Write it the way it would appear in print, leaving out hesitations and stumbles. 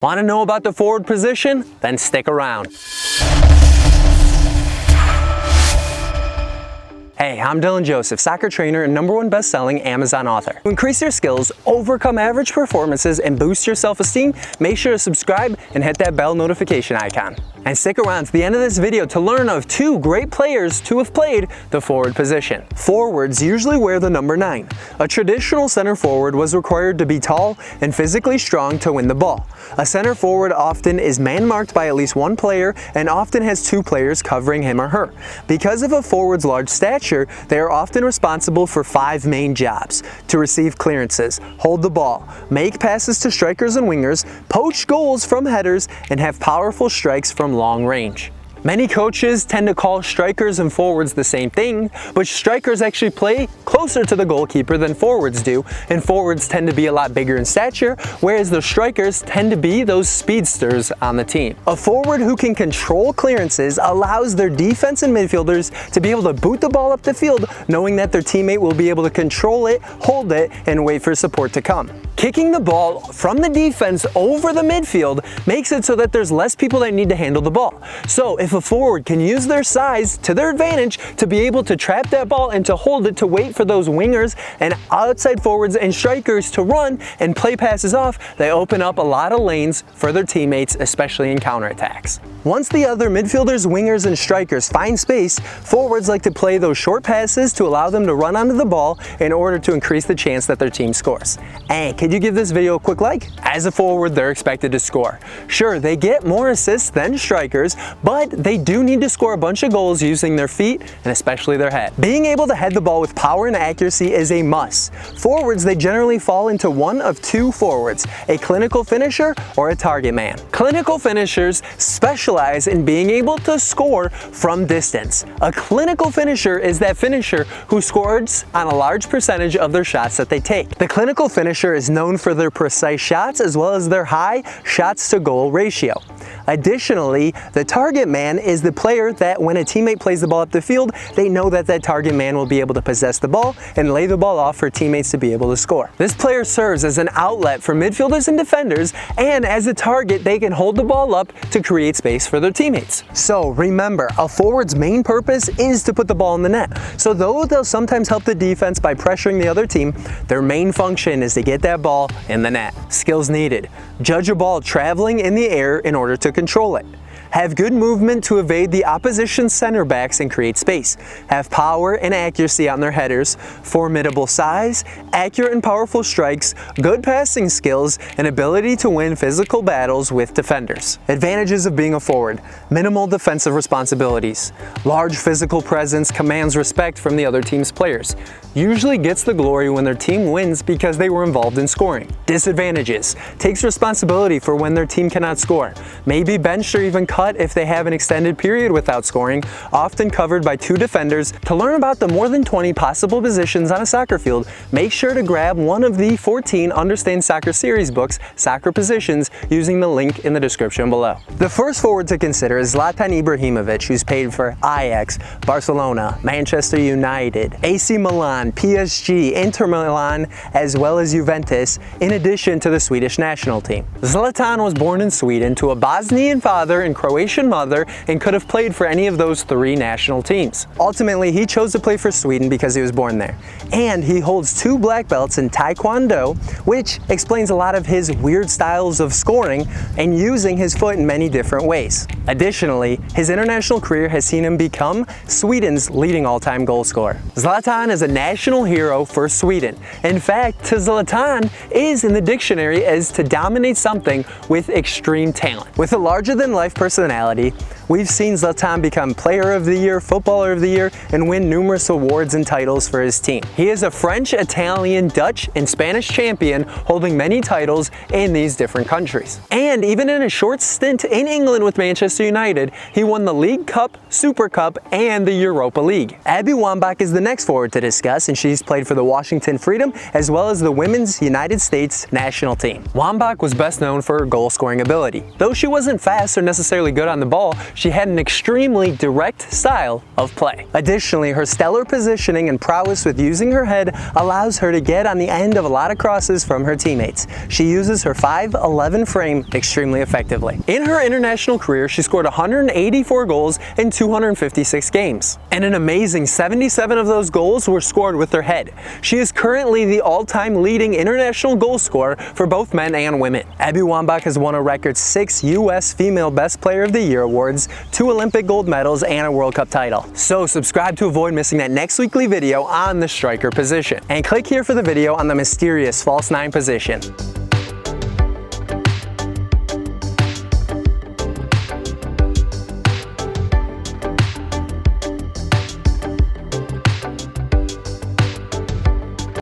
Want to know about the forward position? Then stick around. Hey, I'm Dylan Joseph, soccer trainer and #1 best-selling Amazon author. To increase your skills, overcome average performances, and boost your self-esteem, make sure to subscribe and hit that bell notification icon. And stick around to the end of this video to learn of 2 great players to have played the forward position. Forwards usually wear the number 9. A traditional center forward was required to be tall and physically strong to win the ball. A center forward often is man-marked by at least 1 player and often has 2 players covering him or her. Because of a forward's large stature, they are often responsible for 5 main jobs: to receive clearances, hold the ball, make passes to strikers and wingers, poach goals from headers, and have powerful strikes from long range. Many coaches tend to call strikers and forwards the same thing, but strikers actually play closer to the goalkeeper than forwards do, and forwards tend to be a lot bigger in stature, whereas the strikers tend to be those speedsters on the team. A forward who can control clearances allows their defense and midfielders to be able to boot the ball up the field, knowing that their teammate will be able to control it, hold it, and wait for support to come. Kicking the ball from the defense over the midfield makes it so that there's less people that need to handle the ball. So if a forward can use their size to their advantage to be able to trap that ball and to hold it to wait for those wingers and outside forwards and strikers to run and play passes off, they open up a lot of lanes for their teammates, especially in counterattacks. Once the other midfielders, wingers, and strikers find space, forwards like to play those short passes to allow them to run onto the ball in order to increase the chance that their team scores. And could you give this video a quick like? As a forward, they're expected to score. Sure, they get more assists than strikers, but they do need to score a bunch of goals using their feet and especially their head. Being able to head the ball with power and accuracy is a must. Forwards, they generally fall into one of 2 forwards: a clinical finisher or a target man. Clinical finishers specialize in being able to score from distance. A clinical finisher is that finisher who scores on a large percentage of their shots that they take. The clinical finisher is known for their precise shots as well as their high shots to goal ratio. Additionally, the target man is the player that when a teammate plays the ball up the field, they know that that target man will be able to possess the ball and lay the ball off for teammates to be able to score. This player serves as an outlet for midfielders and defenders, and as a target, they can hold the ball up to create space for their teammates. So remember, a forward's main purpose is to put the ball in the net. So though they'll sometimes help the defense by pressuring the other team, their main function is to get that ball in the net. Skills needed: judge a ball traveling in the air in order to control it. Have good movement to evade the opposition center backs and create space. Have power and accuracy on their headers, formidable size, accurate and powerful strikes, good passing skills, and ability to win physical battles with defenders. Advantages of being a forward: minimal defensive responsibilities. Large physical presence commands respect from the other team's players. Usually gets the glory when their team wins because they were involved in scoring. Disadvantages: takes responsibility for when their team cannot score. May be benched or even cut if they have an extended period without scoring, often covered by 2 defenders. To learn about the more than 20 possible positions on a soccer field, make sure to grab one of the 14 Understand Soccer series books, Soccer Positions, using the link in the description below. The first forward to consider is Zlatan Ibrahimovic, who's played for Ajax, Barcelona, Manchester United, AC Milan, PSG, Inter Milan, as well as Juventus, in addition to the Swedish national team. Zlatan was born in Sweden to a Bosnian father and Croatian mother and could have played for any of those 3 national teams. Ultimately, he chose to play for Sweden because he was born there. And he holds 2 black belts in Taekwondo, which explains a lot of his weird styles of scoring and using his foot in many different ways. Additionally, his international career has seen him become Sweden's leading all-time goal scorer. Zlatan is a national hero for Sweden. In fact, to Zlatan is in the dictionary as to dominate something with extreme talent. With a larger-than-life personality, we've seen Zlatan become Player of the Year, Footballer of the Year, and win numerous awards and titles for his team. He is a French, Italian, Dutch, and Spanish champion, holding many titles in these different countries. And even in a short stint in England with Manchester United, he won the League Cup, Super Cup, and the Europa League. Abby Wambach is the next forward to discuss, and she's played for the Washington Freedom as well as the Women's United States national team. Wambach was best known for her goal-scoring ability. Though she wasn't fast or necessarily good on the ball, she had an extremely direct style of play. Additionally, her stellar positioning and prowess with using her head allows her to get on the end of a lot of crosses from her teammates. She uses her 5'11" frame extremely effectively. In her international career, she scored 184 goals in 256 games, and an amazing 77 of those goals were scored with her head. She is currently the all-time leading international goal scorer for both men and women. Abby Wambach has won a record 6 U.S. Female Best Player of the Year awards, 2 Olympic gold medals, and a World Cup title. So subscribe to avoid missing that next weekly video on the striker position. And click here for the video on the mysterious false 9 position.